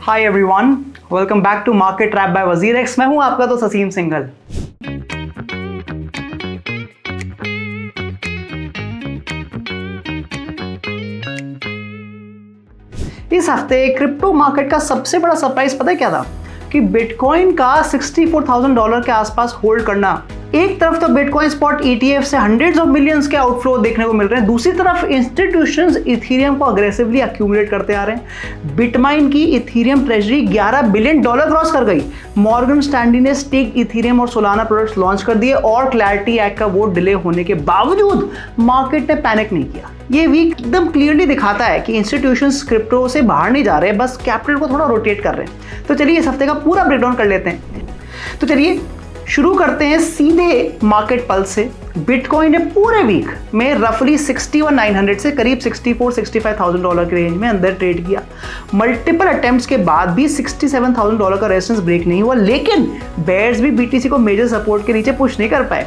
Hi everyone, welcome back to market trap by Wazir X. मैं हूं आपका दोस्त असीम सिंघल। इस हफ्ते क्रिप्टो मार्केट का सबसे बड़ा सरप्राइज पता है क्या था? कि बिटकॉइन का $64,000 के आसपास होल्ड करना। एक तरफ तो बिटकॉइन स्पॉट ETF से हंड्रेड्स ऑफ मिलियंस के आउटफ्लो देखने को मिल रहे हैं, दूसरी तरफ इंस्टीट्यूशंस इथेरियम को अग्रेसिवली एक्यूमुलेट करते आ रहे हैं। बिटमाइन की इथेरियम ट्रेजरी $11 बिलियन क्रॉस कर गई। मॉर्गन स्टैनली ने स्टेक इथेरियम और सोलाना प्रोडक्ट्स लॉन्च कर दिए और क्लैरिटी एक्ट का वोट डिले होने के बावजूद मार्केट ने पैनिक नहीं किया। ये वीक एकदम क्लियरली दिखाता है कि इंस्टीट्यूशंस क्रिप्टो से बाहर नहीं जा रहे, बस कैपिटल को थोड़ा रोटेट कर रहे हैं। तो चलिए इस हफ्ते का पूरा ब्रेकडाउन कर लेते हैं। तो चलिए शुरू करते हैं सीधे मार्केट पल्स से। बिटकॉइन ने पूरे वीक में रफली 61,900 से करीब $64,000-65,000 के रेंज में अंदर ट्रेड किया। मल्टीपल अटेम्प्ट्स के बाद भी $67,000 का रेजिस्टेंस ब्रेक नहीं हुआ, लेकिन बेयर्स भी BTC को मेजर सपोर्ट के नीचे पुश नहीं कर पाए।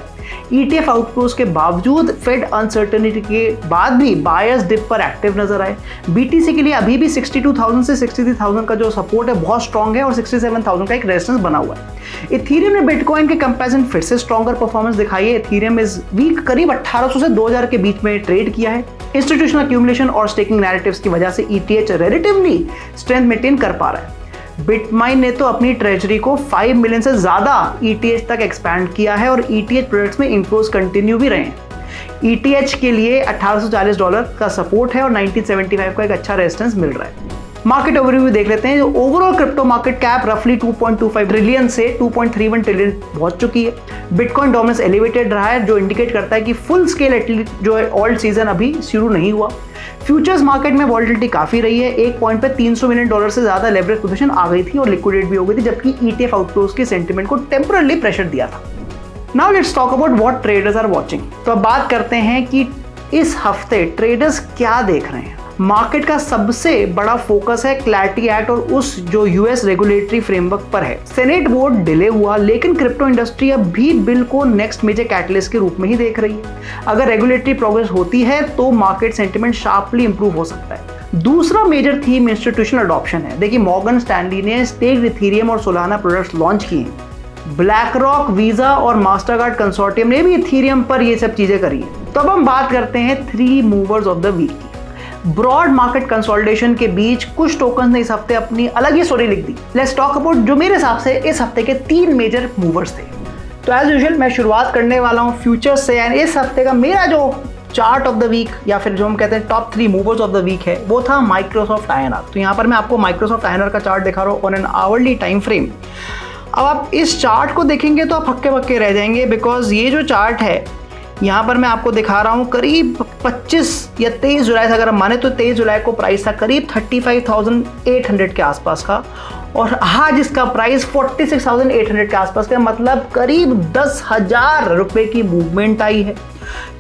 ETF आउटफ्लोज के बावजूद फेड अनसर्टेनिटी के बाद भी बायर्स डिप पर एक्टिव नजर आए। BTC के लिए अभी भी 62,000 से 63,000 का जो सपोर्ट है बहुत स्ट्रॉन्ग है और 67,000 का एक रेजिस्टेंस बना हुआ है। इथेरियम ने बिटकॉइन के कंपैरिजन फिर से स्ट्रॉन्गर परफॉर्मेंस दिखाई है। इथेरियम इस वीक करीब 1800 से 2000 के बीच में ट्रेड किया है। इंस्टीट्यूशनल एक्यूमुलेशन और स्टेकिंग नैरेटिव्स की वजह से ETH रिलेटिवली स्ट्रेंथ मेंटेन कर पा रहा है। बिटमाइन ने तो अपनी ट्रेजरी को 5 मिलियन से ज्यादा ETH तक एक्सपैंड किया है और ETH प्रोडक्ट्स में इनफ्लोज कंटिन्यू भी रहे हैं। ETH के लिए $1840 का सपोर्ट है और 1975 का एक अच्छा रेजिस्टेंस मिल रहा है। मार्केट ओवरव्यू देख लेते हैं। जो ओवरऑल क्रिप्टो मार्केट कैप रफली 2.25 ट्रिलियन से 2.31 ट्रिलियन पहुंच चुकी है। बिटकॉइन डोमिनेंस एलिवेटेड रहा है, जो इंडिकेट करता है कि फुल स्केल एटलीस्ट जो है ऑल्ट सीजन अभी शुरू नहीं हुआ। फ्यूचर्स मार्केट में वॉलेटिलिटी काफी रही है। एक पॉइंट पे $300 मिलियन से ज्यादा लेवरेज पोजीशन आ गई थी और लिक्विडेट भी हो गई थी, जबकि ETF आउटफ्लोज के सेंटिमेंट को टेम्पररी प्रेशर दिया था। Now let's talk about what traders are watching. तो अब बात करते हैं कि इस हफ्ते ट्रेडर्स क्या देख रहे हैं। मार्केट का सबसे बड़ा फोकस है क्लैरिटी एक्ट और उस जो US रेगुलेटरी फ्रेमवर्क पर है। सेनेट वोट डिले हुआ, लेकिन क्रिप्टो इंडस्ट्री अब भी बिल को नेक्स्ट मेजर कैटलिस्ट के रूप में ही देख रही है। अगर रेगुलेटरी प्रोग्रेस होती है तो मार्केट सेंटिमेंट शार्पली इंप्रूव हो सकता है। दूसरा मेजर थीम इंस्टीट्यूशनल अडॉप्शन है। देखिए, मॉर्गन स्टैनली ने स्टेक्ड इथेरियम और सोलाना प्रोडक्ट्स लॉन्च किए। ब्लैक रॉक, वीजा और मास्टरकार्ड कंसोर्टियम ने भी इथेरियम पर ये सब चीजें करी है। तो अब हम बात करते हैं 3 मूवर्स ऑफ द वीक की। ब्रॉड मार्केट कंसोलिडेशन के बीच कुछ टोकन्स ने इस हफ्ते अपनी अलग ही स्टोरी लिख दी। लेट्स टॉक अबाउट जो मेरे हिसाब से इस हफ्ते के 3 मेजर मूवर्स थे। तो एज यूजुअल मैं शुरुआत करने वाला हूं फ्यूचर्स से। एंड इस हफ्ते का मेरा जो चार्ट ऑफ द वीक या फिर जो हम कहते हैं top 3 movers of the week है, वो था माइक्रोसॉफ्ट INR। तो यहाँ पर मैं आपको माइक्रोसॉफ्ट INR का चार्ट दिखा रहा हूँ on an hourly time frame. अब आप इस चार्ट को देखेंगे तो आप हक्के बक्के रह जाएंगे, बिकॉज ये जो चार्ट है यहाँ पर मैं आपको दिखा रहा हूँ करीब 25 या 23 जुलाई से, अगर हम माने तो 23 जुलाई को प्राइस था करीब 35,800 के आसपास का, और आज इसका प्राइस 46,800 के आसपास का, मतलब करीब 10,000 रुपए की मूवमेंट आई है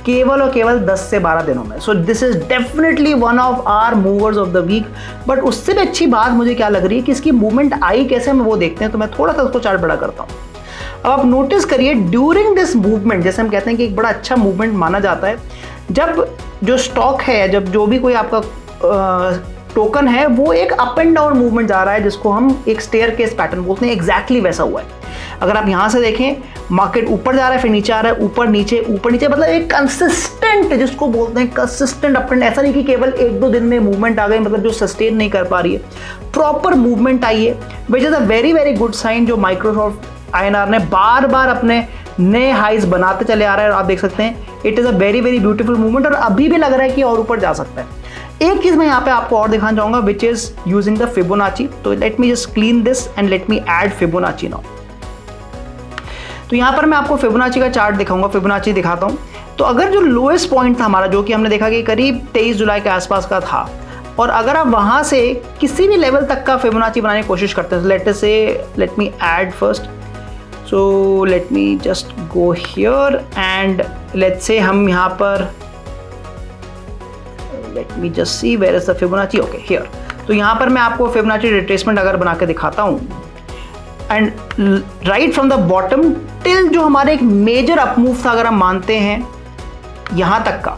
केवल और केवल 10 से 12 दिनों में। So this is definitely one of our movers of the week. But उससे भी अच्छी बात मुझे क्या लग रही है कि इसकी मूवमेंट आई कैसे, हम वो देखते हैं। तो मैं थोड़ा सा उसको चार्ट बड़ा करता हूँ। अब आप नोटिस करिए, ड्यूरिंग दिस मूवमेंट, जैसे हम कहते हैं कि एक बड़ा अच्छा मूवमेंट माना जाता है जब जो स्टॉक है, जब जो भी कोई आपका टोकन है, वो एक अप एंड डाउन मूवमेंट जा रहा है, जिसको हम एक स्टेयरकेस पैटर्न बोलते हैं। एग्जैक्टली वैसा हुआ है। अगर आप यहाँ से देखें, मार्केट ऊपर जा रहा है, फिर नीचे आ रहा है, ऊपर नीचे, मतलब एक कंसिस्टेंट, जिसको बोलते हैं कंसिस्टेंट अप एंड। ऐसा नहीं कि केवल 1-2 दिन में मूवमेंट आ गई, मतलब जो सस्टेन नहीं कर पा रही है, प्रॉपर मूवमेंट आई है, which is a very very good sign. जो माइक्रोसॉफ्ट INR ने बार बार अपने नए हाइज बनाते चले आ रहा है, और आप देख सकते हैं it is a very very beautiful movement, और अभी भी लग रहा है कि और ऊपर जा सकता है। एक चीज मैं यहाँ पे आपको और दिखाना चाहूंगा, which is using the Fibonacci. तो let me just clean this and let me add Fibonacci now. तो यहाँ पर मैं आपको फिबोनाची का चार्ट दिखाऊंगा, फिबोनाची दिखाता हूँ। तो अगर जो लोएस्ट पॉइंट था हमारा, जो कि हमने देखा कि करीब 23 जुलाई के आसपास का था, और अगर आप वहां से किसी भी लेवल तक का फिबोनाची बनाने की कोशिश करते हैं, late me add first. So let me just go here and let's say हम यहाँ पर let me just see where is the Fibonacci. Okay, here. तो यहाँ पर मैं आपको Fibonacci retracement अगर बना के दिखाता हूँ, and right from the bottom till जो हमारे एक मेजर अप मूव था, अगर हम मानते हैं यहाँ तक का,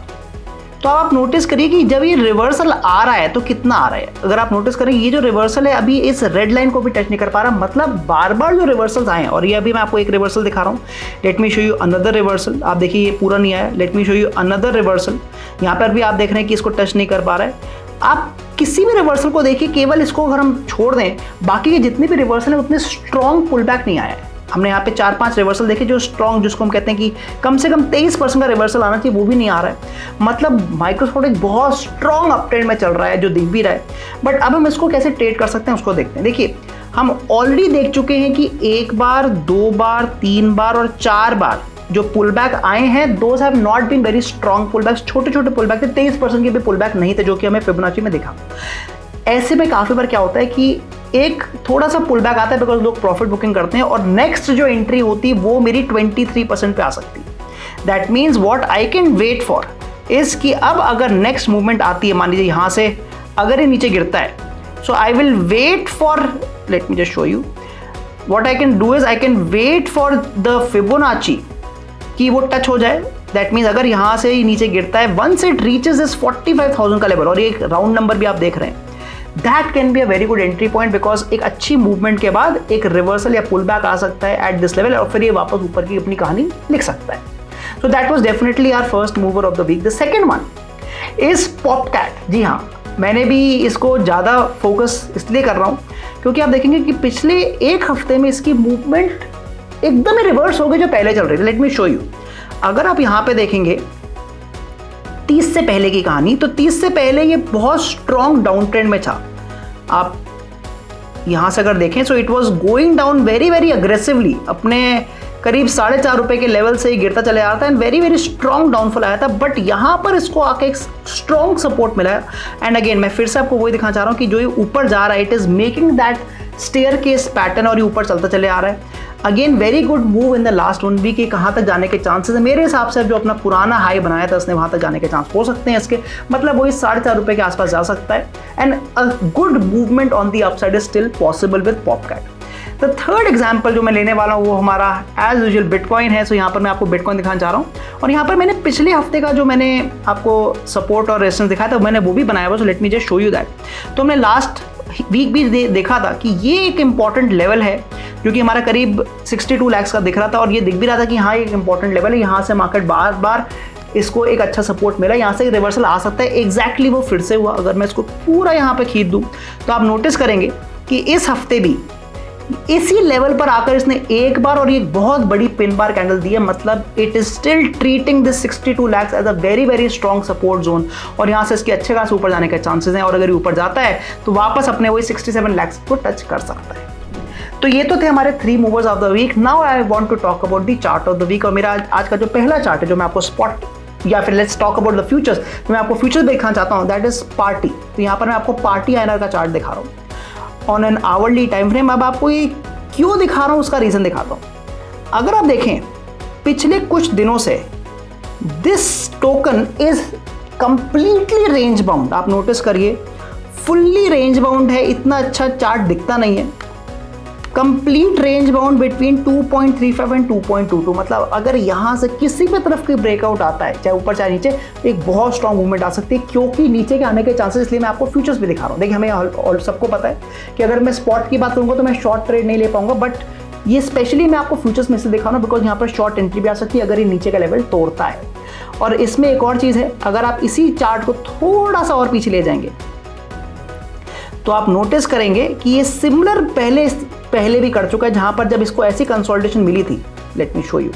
तो आप नोटिस करिए कि जब ये रिवर्सल आ रहा है तो कितना आ रहा है। अगर आप नोटिस करें ये जो रिवर्सल है अभी इस रेड लाइन को भी टच नहीं कर पा रहा, मतलब बार बार जो रिवर्सल्स आए हैं, और ये अभी मैं आपको एक रिवर्सल दिखा रहा हूँ। Late me show you another reversal. आप देखिए ये पूरा नहीं आया। Late me show you another reversal. यहाँ पर भी आप देख रहे हैं कि इसको टच नहीं कर पा रहा है। आप किसी भी रिवर्सल को देखिए, केवल इसको अगर हम छोड़ दें, बाकी के जितने भी रिवर्सल हैं उतने स्ट्रॉन्ग पुल बैक नहीं आया है। हमने यहाँ पे 4-5 रिवर्सल देखे जो स्ट्रॉन्ग, जिसको हम कहते हैं कि कम से कम 23% का रिवर्सल आना चाहिए, वो भी नहीं आ रहा है। मतलब माइक्रोसॉफ्ट एक बहुत स्ट्रॉन्ग अपट्रेंड में चल रहा है जो दिख भी रहा है। बट अब हम इसको कैसे ट्रेड कर सकते हैं उसको देखते हैं। देखिए हम ऑलरेडी देख चुके हैं कि 1 बार, 2 बार, 3 बार और 4 बार जो पुल बैक आए हैं, those have not been very strong pull back. छोटे छोटे पुल बैक थे, 23% के भी पुल बैक नहीं थे जो कि हमें फिबोनाची में दिखा। ऐसे में काफ़ी बार क्या होता है कि एक थोड़ा सा पुल बैक आता है बिकॉज लोग प्रॉफिट बुकिंग करते हैं, और नेक्स्ट जो एंट्री होती है वो मेरी 23% पे आ सकती है। That means what I can wait for is कि अब अगर नेक्स्ट मूवमेंट आती है, मान लीजिए यहाँ से अगर ये नीचे गिरता है, so I will wait for, let me just show you what I can do is I can wait for the Fibonacci कि वो टच हो जाए। दैट मीन्स अगर यहाँ से ही नीचे गिरता है, वंस इट रीचेस इस 45,000 का लेवल, और ये एक राउंड नंबर भी आप देख रहे हैं, that can be a very good entry point, because एक अच्छी मूवमेंट के बाद एक रिवर्सल या पुल बैक आ सकता है एट दिस लेवल, और फिर ये वापस ऊपर की अपनी कहानी लिख सकता है। So that was definitely our first mover of the week. The second one is Popcat. जी हाँ, मैंने भी इसको ज़्यादा फोकस इसलिए कर रहा हूँ क्योंकि आप देखेंगे कि पिछले एक हफ्ते में इसकी मूवमेंट एकदम ही रिवर्स हो गई जो पहले चल रही थी। Late me show you. अगर आप यहाँ पे देखेंगे 30 से पहले की कहानी, तो 30 से पहले ये बहुत स्ट्रॉन्ग डाउन ट्रेंड में था। आप यहां से अगर देखें, so it was going down very very aggressively, अपने करीब 4.5 रुपए के लेवल से ही गिरता चले आ रहा था and very very strong downfall आया था। बट यहां पर इसको आके एक स्ट्रॉन्ग सपोर्ट मिला है। एंड अगेन मैं फिर से आपको वही दिखाना चाह रहा हूं कि जो ये ऊपर जा रहा है, it is making that staircase pattern, और ये ऊपर चलता चले आ रहा है। Again very good move in the last 1 week. कहाँ तक जाने के चांसेस है? मेरे हिसाब से जो अपना पुराना हाई बनाया था उसने वहाँ तक जाने के चांस हो सकते हैं इसके, मतलब वही 4.5 रुपए के आसपास जा सकता है। And a good movement on the upside is still possible with Popcat. The third example जो मैं लेने वाला हूँ वो हमारा एज यूजुअल बिटकॉइन है। सो यहाँ पर मैं आपको बिटकॉइन दिखाना चाह रहा हूँ, और यहाँ पर मैंने पिछले हफ्ते का जो मैंने आपको सपोर्ट और रेजिस्टेंस दिखाया था मैंने वो भी बनाया हुआ। So let me just show you that. तो हमने लास्ट वीक भी देखा था कि ये एक इंपॉर्टेंट लेवल है जो कि हमारा करीब 62 लाख का दिख रहा था, और ये दिख भी रहा था कि हाँ एक इंपॉर्टेंट लेवल है। यहाँ से मार्केट बार बार इसको एक अच्छा सपोर्ट मिला, यहाँ से रिवर्सल आ सकता है। एग्जैक्टली वो फिर से हुआ। अगर मैं इसको पूरा यहाँ पे खींच दूँ तो आप नोटिस करेंगे कि इस हफ्ते भी इसी लेवल पर आकर इसने एक बार और ये बहुत बड़ी पिन बार कैंडल दी है। मतलब it is still treating this 62 lakh as a very very strong support zone, और यहाँ से इसके अच्छे खास ऊपर जाने के चांसेस हैं, और अगर ये ऊपर जाता है तो वापस अपने वही 67 लाख को टच कर सकता है। तो ये तो थे हमारे 3 movers of the week. Now I want to talk about the chart of the week, और मेरा आज का जो पहला चार्ट है जो मैं आपको स्पॉट या फिर let's talk about the futures, तो मैं आपको फ्यूचर्स दिखाना चाहता हूँ, दैट इज पार्टी। तो यहाँ पर मैं आपको पार्टी आईएनआर का चार्ट दिखा रहा हूँ on an hourly time frame. अब आपको ये क्यों दिखा रहा हूँ उसका रीजन दिखाता हूँ। अगर आप देखें पिछले कुछ दिनों से this token is completely range bound. आप नोटिस करिए फुल्ली रेंज बाउंड है, इतना अच्छा चार्ट दिखता नहीं है। Complete range bound between 2.35 and 2.22, मतलब अगर यहाँ से किसी भी तरफ की ब्रेकआउट आता है, चाहे ऊपर चाहे नीचे, एक बहुत स्ट्रॉन्ग मूवमेंट आ सकती है, क्योंकि नीचे के आने के चांसेस, इसलिए मैं आपको फ्यूचर्स भी दिखा रहा हूँ। देखिए हमें सबको पता है कि अगर मैं स्पॉट की बात करूँगा तो मैं शॉर्ट ट्रेड नहीं ले पाऊंगा, बट ये स्पेशली मैं आपको फ्यूचर्स में से दिखा रहा हूँ बिकॉज यहाँ पर शॉर्ट एंट्री भी आ सकती है अगर ये नीचे का लेवल तोड़ता है। और इसमें एक और चीज़ है, अगर आप इसी चार्ट को थोड़ा सा और पीछे ले जाएंगे तो आप नोटिस करेंगे कि ये सिमिलर पहले भी कर चुका है, जहां पर जब इसको ऐसी कंसोलिडेशन मिली थी, लेट मी शो यू,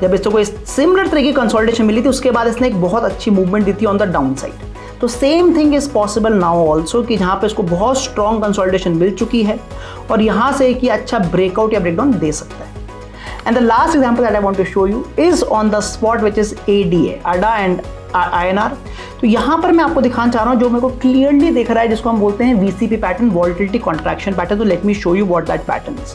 जब इसको कोई सिमिलर तरह की कंसोलिडेशन मिली थी उसके बाद इसने एक बहुत अच्छी मूवमेंट दी थी ऑन द डाउन साइड। तो same thing is possible now also कि जहां पे इसको बहुत स्ट्रॉन्ग कंसोलिडेशन मिल चुकी है और यहां से एक अच्छा ब्रेकआउट या ब्रेकडाउन दे सकता है। And the last example that I want to show you is on the spot which is ADA and INR। तो यहाँ पर मैं आपको दिखाना चाह रहा हूँ जो मेरे को क्लियरली दिख रहा है, जिसको हम बोलते हैं VCP pattern, volatility contraction pattern. तो let me show you what that pattern is.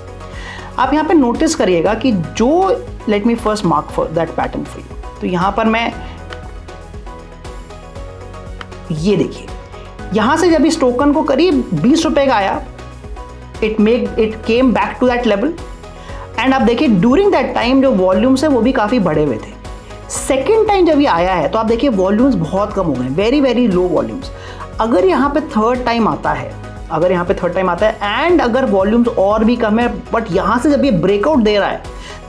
आप यहाँ पे नोटिस करिएगा कि जो, let me first mark for that pattern for you. तो यहाँ पर मैं, ये देखिए, यहाँ से जब इस टोकन को करीब 20 रुपए का आया, it came back to that level. And आप देखिए ड्यूरिंग दैट टाइम जो वॉल्यूम्स है वो भी काफ़ी बढ़े हुए थे। सेकेंड टाइम जब ये आया है तो आप देखिए वॉल्यूम्स बहुत कम हो गए, वेरी वेरी लो वॉल्यूम्स। अगर यहाँ पे थर्ड टाइम आता है, एंड अगर वॉल्यूम्स और भी कम है, बट यहाँ से जब ये ब्रेकआउट दे रहा है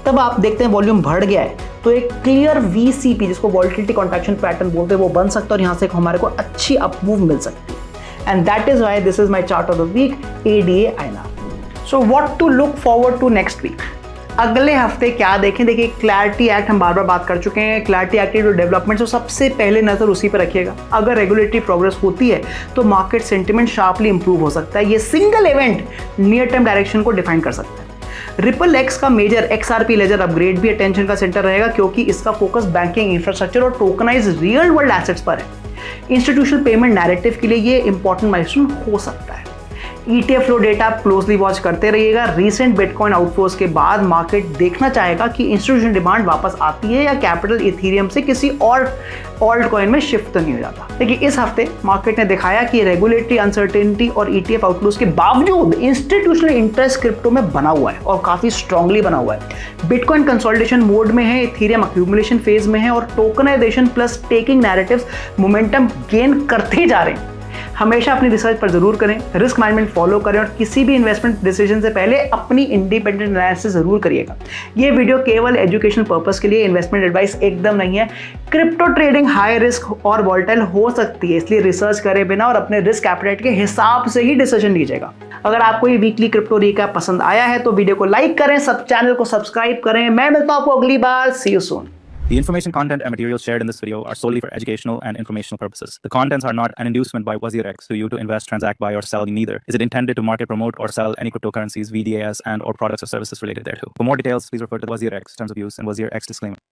तब आप देखते हैं वॉल्यूम बढ़ गया है, तो एक क्लियर वीसीपी जिसको वॉलेटिलिटी कॉन्ट्रैक्शन पैटर्न बोलते हैं वो बन सकता है और यहाँ से हमारे को अच्छी अपमूव मिल सकती है। And that is why this is my chart of the week, ADA INR। So what to look forward to next week. अगले हफ्ते क्या देखें, देखिए क्लैरिटी एक्ट हम बार बार बात कर चुके हैं, क्लैरिटी एक्ट की जो डेवलपमेंट है सबसे पहले नजर उसी पर रखिएगा। अगर रेगुलेटरी प्रोग्रेस होती है तो मार्केट सेंटिमेंट शार्पली इंप्रूव हो सकता है। ये single event near term direction को डिफाइन कर सकता है। रिपल एक्स का मेजर XRP लेजर अपग्रेड भी अटेंशन का सेंटर रहेगा क्योंकि इसका फोकस बैंकिंग इंफ्रास्ट्रक्चर और टोकनाइज रियल वर्ल्ड एसेट्स पर है। इंस्टीट्यूशनल पेमेंट नैरेटिव के लिए ये इंपॉर्टेंट माइलस्टोन हो सकता है। ETF फ्लो डेटा आप क्लोजली वॉच करते रहिएगा। रीसेंट बिटकॉइन आउटफ्लोज के बाद मार्केट देखना चाहेगा कि इंस्टीट्यूशनल डिमांड वापस आती है या कैपिटल इथेरियम से किसी और ऑल्ट कॉइन में शिफ्ट तो नहीं हो जाता। देखिए इस हफ्ते मार्केट ने दिखाया कि रेगुलेटरी अनसर्टेनिटी और ETF आउटफ्लोज के बावजूद इंस्टीट्यूशनल इंटरेस्ट क्रिप्टो में बना हुआ है और काफी स्ट्रांगली बना हुआ है। बिटकॉइन कंसोलिडेशन मोड में है, इथेरियम अक्यूमुलेशन फेज में है और tokenisation plus taking narratives momentum gain करते जा रहे हैं। हमेशा अपनी रिसर्च पर जरूर करें, रिस्क मैनेजमेंट फॉलो करें और किसी भी इन्वेस्टमेंट डिसीजन से पहले अपनी इंडिपेंडेंट एनालिसिस जरूर करिएगा। ये वीडियो केवल एजुकेशनल पर्पस के लिए, इन्वेस्टमेंट एडवाइस एकदम नहीं है। क्रिप्टो ट्रेडिंग हाई रिस्क और वॉलेटाइल हो सकती है, इसलिए रिसर्च करे बिना और अपने रिस्क एपेटाइट के हिसाब से ही डिसीजन लीजिएगा। अगर आपको ये वीकली क्रिप्टो रिकैप पसंद आया है तो वीडियो को लाइक करें, सब चैनल को सब्सक्राइब करें। मैं मिलता हूं आपको अगली बार। See you soon. The information, content, and materials shared in this video are solely for educational and informational purposes. The contents are not an inducement by WazirX to you to invest, transact, buy, or sell. Neither is it intended to market, promote, or sell any cryptocurrencies, VDAS, and/or products or services related thereto. For more details, please refer to the WazirX terms of use and WazirX disclaimer.